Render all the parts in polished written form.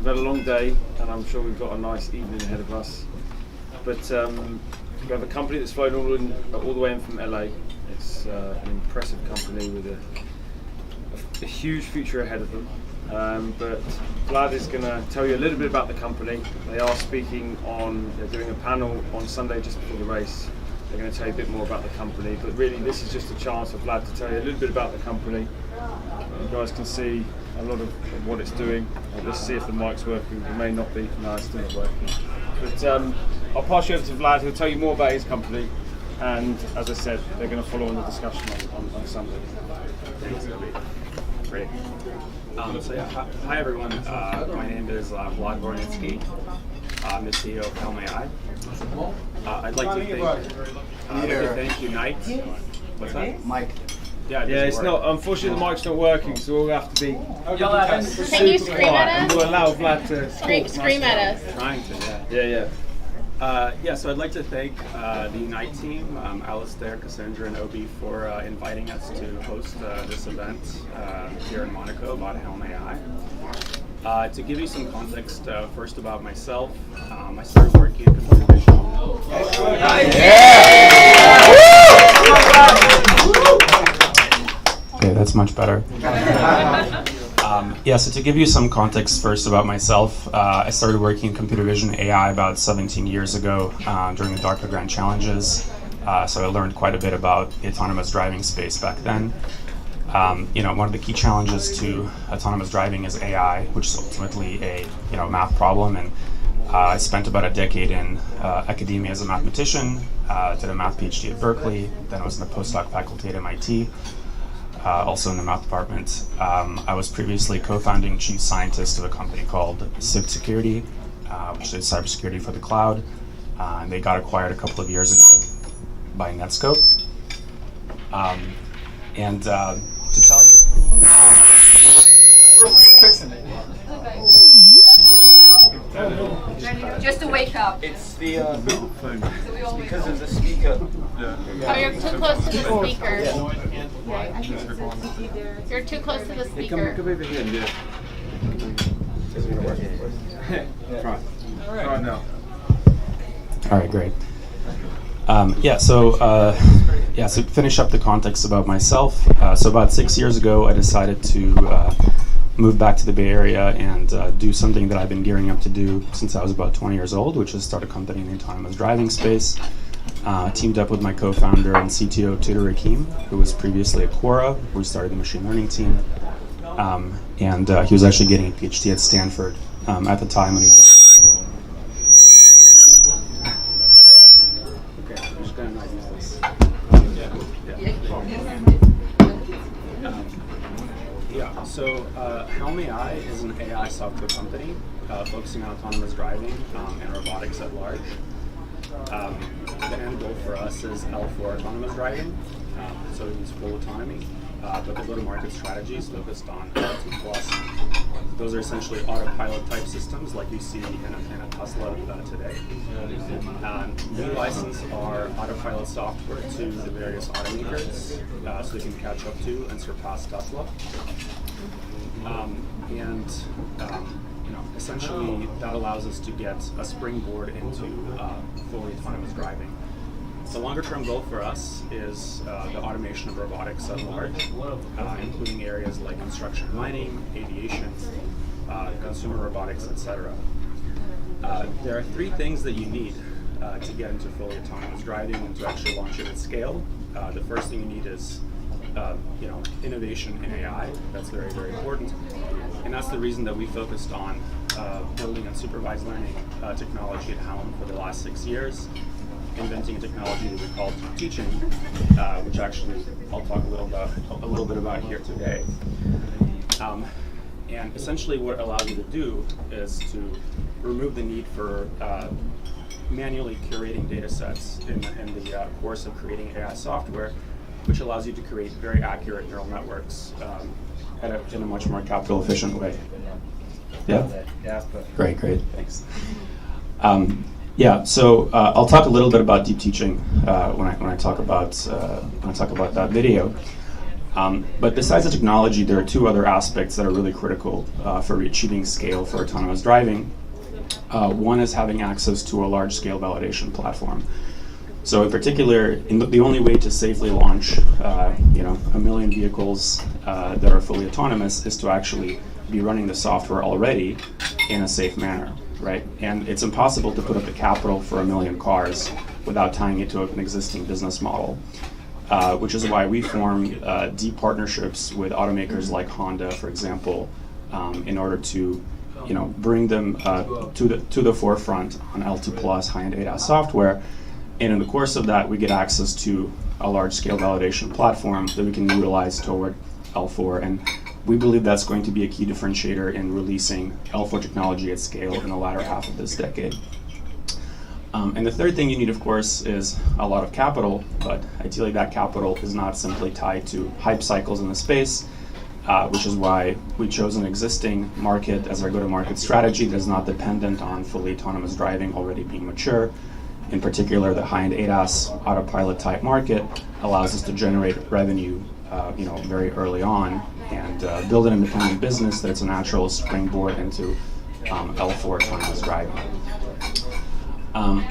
we've had a long day, and I'm sure we've got a nice evening ahead of us. But we have a company that's flown all the way in from LA. It's an impressive company with a huge future ahead of them. But Vlad is going to tell you a little bit about the company. They're doing a panel on Sunday just before the race. They're going to tell you a bit more about the company, but really this is just a chance for Vlad to tell you a little bit about the company. You guys can see a lot of what it's doing. Let's see if the mic's working. It may not be. No, it's still not working. But I'll pass you over to Vlad. He'll tell you more about his company. And as I said, they're going to follow on the discussion on Sunday. Thanks, Toby. Great. Hi everyone. My name is Vlad Bornitsky. I'm the CEO of Helm.ai. I'd like to thank Unite. What's that? Mike. Yeah, it's not. Unfortunately, the mic's not working, so we'll have to be. Can you scream at us? We'll allow Vlad to scream at us. Trying to, yeah. So I'd like to thank the Unite team, Alistair, Cassandra, and Obi for inviting us to host this event here in Monaco about Helm.ai. To give you some context first about myself, I started working in computer vision. Okay, that's much better. So to give you some context first about myself, I started working in computer vision AI about 17 years ago during the DARPA Grand Challenges. So I learned quite a bit about the autonomous driving space back then. One of the key challenges to autonomous driving is AI, which is ultimately a math problem. And I spent about a decade in academia as a mathematician, did a math PhD at Berkeley, then I was in the postdoc faculty at MIT. Also in the math department. I was previously co-founding chief scientist of a company called Civ Security, which did cybersecurity for the cloud. And they got acquired a couple of years ago by Netscope. To tell you... Just to wake up. It's the phone. It's because of the speaker. Oh, you're too close to the speaker. You're too close to the speaker. Come over here and do it. Try now. All right, great. So to finish up the context about myself, so about 6 years ago, I decided to move back to the Bay Area and do something that I've been gearing up to do since I was about 20 years old, which is start a company in the autonomous driving space. Teamed up with my co-founder and CTO, Tudor Rakim, who was previously at Quora, where we started the machine learning team. He was actually getting a PhD at Stanford at the time when he joined. Okay, I'm just going to use this. So Helm.ai is an AI software company focusing on autonomous driving and robotics at large. The end goal for us is L4 autonomous driving, so it means full autonomy, but the go-to-market strategy is focused on L2+. Those are essentially autopilot type systems like you see in a Tesla today. We license our autopilot software to the various automakers so they can catch up to and surpass Tesla. Essentially that allows us to get a springboard into fully autonomous driving. The longer term goal for us is the automation of robotics at large, including areas like construction, mining, aviation, consumer robotics, etc. There are three things that you need to get into fully autonomous driving and to actually launch it at scale. The first thing you need is innovation in AI. That's very, very important. And that's the reason that we focused on building unsupervised learning technology at Helm for the last 6 years, inventing a technology that we call teaching, which actually I'll talk a little bit about here today. And essentially what it allows you to do is to remove the need for manually curating data sets in the course of creating AI software, which allows you to create very accurate neural networks in a much more capital efficient way. Yeah? Yeah, perfect. Great, thanks. So I'll talk a little bit about deep teaching when I talk about that video. But besides the technology, there are two other aspects that are really critical for achieving scale for autonomous driving. One is having access to a large-scale validation platform. So in particular, the only way to safely launch, 1 million vehicles that are fully autonomous is to actually be running the software already in a safe manner, right? And it's impossible to put up the capital for 1 million cars without tying it to an existing business model, which is why we form deep partnerships with automakers like Honda, for example, in order to bring them to the forefront on L2 plus high-end ADAS software. And in the course of that, we get access to a large-scale validation platform that we can utilize toward L4. And we believe that's going to be a key differentiator in releasing L4 technology at scale in the latter half of this decade. And the third thing you need, of course, is a lot of capital, but ideally that capital is not simply tied to hype cycles in the space, which is why we chose an existing market as our go-to-market strategy that is not dependent on fully autonomous driving already being mature. In particular, the high-end ADAS autopilot type market allows us to generate revenue, very early on and build an independent business that's a natural springboard into L4 autonomous driving.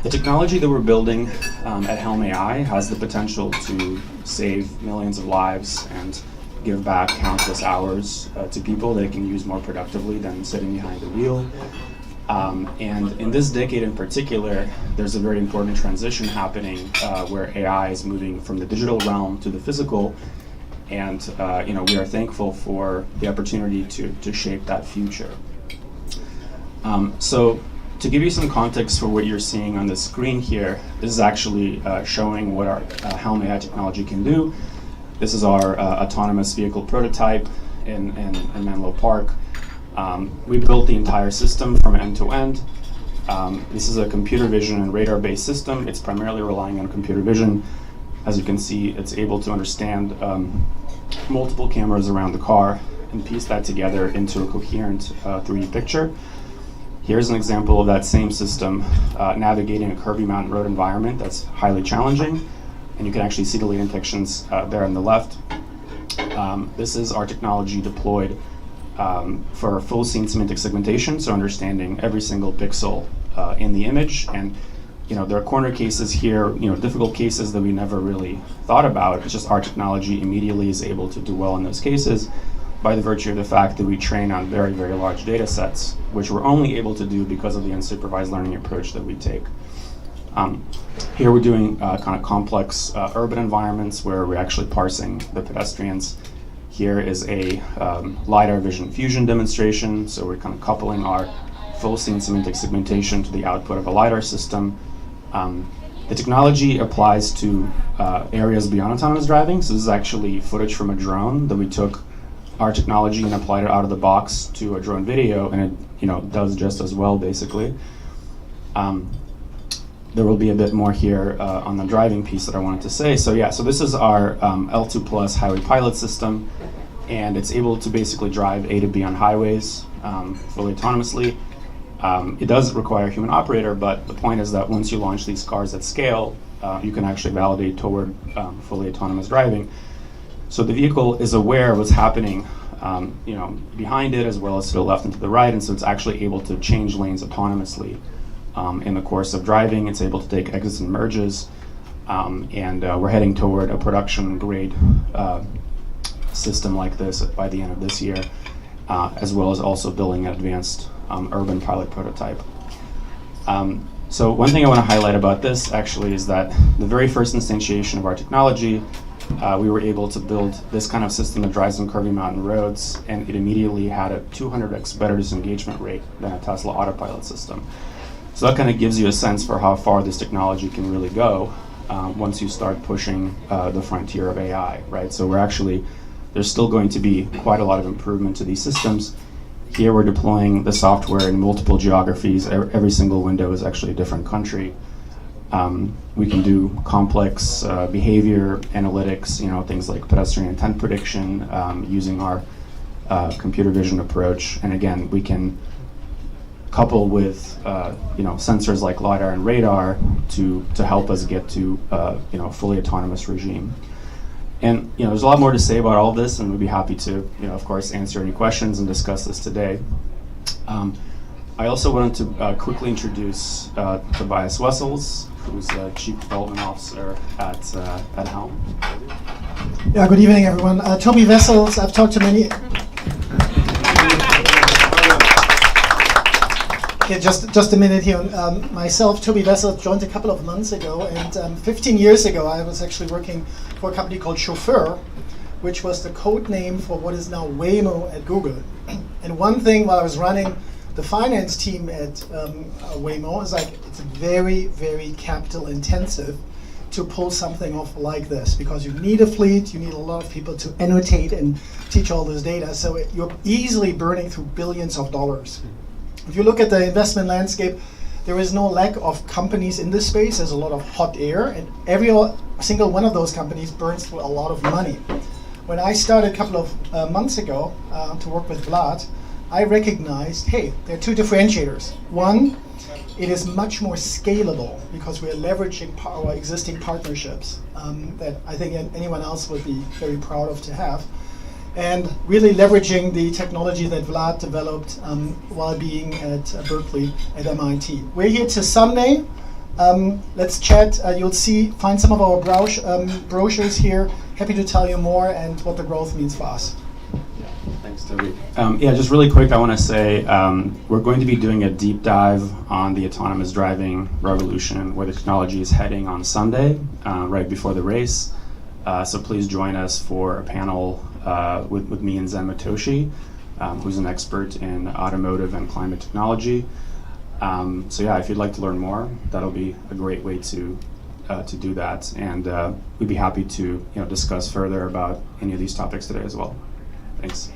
The technology that we're building at Helm.ai has the potential to save millions of lives and give back countless hours to people that it can use more productively than sitting behind the wheel. And in this decade in particular, there's a very important transition happening where AI is moving from the digital realm to the physical. And we are thankful for the opportunity to shape that future. So to give you some context for what you're seeing on the screen here, this is actually showing what our Helm.ai technology can do. This is our autonomous vehicle prototype in Menlo Park. We built the entire system from end to end. This is a computer vision and radar-based system. It's primarily relying on computer vision. As you can see, it's able to understand multiple cameras around the car and piece that together into a coherent 3D picture. Here's an example of that same system navigating a curvy mountain road environment that's highly challenging. And you can actually see the lane detections there on the left. This is our technology deployed for full scene semantic segmentation, so understanding every single pixel in the image. And there are corner cases here, difficult cases that we never really thought about. It's just our technology immediately is able to do well in those cases by the virtue of the fact that we train on very, very large data sets, which we're only able to do because of the unsupervised learning approach that we take. Here we're doing kind of complex urban environments where we're actually parsing the pedestrians. Here is a LiDAR vision fusion demonstration. So we're kind of coupling our full scene semantic segmentation to the output of a LiDAR system. The technology applies to areas beyond autonomous driving. So this is actually footage from a drone that we took our technology and applied it out of the box to a drone video, and it does just as well, basically. There will be a bit more here on the driving piece that I wanted to say. So this is our L2 plus highway pilot system, and it's able to basically drive A to B on highways fully autonomously. It does require a human operator, but the point is that once you launch these cars at scale, you can actually validate toward fully autonomous driving. So the vehicle is aware of what's happening behind it as well as to the left and to the right, and so it's actually able to change lanes autonomously. In the course of driving, it's able to take exits and merges, and we're heading toward a production-grade system like this by the end of this year, as well as also building an advanced urban pilot prototype. So one thing I want to highlight about this actually is that the very first instantiation of our technology, we were able to build this kind of system that drives on curvy mountain roads, and it immediately had a 200x better disengagement rate than a Tesla autopilot system. So that kind of gives you a sense for how far this technology can really go once you start pushing the frontier of AI, right? So there's still going to be quite a lot of improvement to these systems. Here we're deploying the software in multiple geographies. Every single window is actually a different country. We can do complex behavior analytics, things like pedestrian intent prediction using our computer vision approach. And again, we can couple with sensors like LiDAR and radar to help us get to fully autonomous regime. And there's a lot more to say about all of this, and we'd be happy to, of course, answer any questions and discuss this today. I also wanted to quickly introduce Tobias Wessels, who's the Chief Development Officer at Helm. Yeah, good evening, everyone. Toby Wessels, I've talked to many. Okay, just a minute here. Myself, Toby Wessels, joined a couple of months ago, and 15 years ago, I was actually working for a company called Chauffeur, which was the code name for what is now Waymo at Google. And one thing while I was running the finance team at Waymo is it's very, very capital intensive to pull something off like this, because you need a fleet, you need a lot of people to annotate and teach all this data, so you're easily burning through billions of dollars. If you look at the investment landscape, there is no lack of companies in this space. There's a lot of hot air, and every single one of those companies burns through a lot of money. When I started a couple of months ago to work with Vlad, I recognized, hey, there are two differentiators. One, it is much more scalable because we're leveraging our existing partnerships that I think anyone else would be very proud of to have. And really leveraging the technology that Vlad developed while being at Berkeley at MIT. We're here to Sunday. Let's chat. You'll find some of our brochures here. Happy to tell you more and what the growth means for us. Thanks, Toby. Just really quick, I want to say we're going to be doing a deep dive on the autonomous driving revolution, where the technology is heading on Sunday, right before the race. So please join us for a panel with me and Zen Matoshi, who's an expert in automotive and climate technology. If you'd like to learn more, that'll be a great way to do that, and we'd be happy to discuss further about any of these topics today as well. Thanks.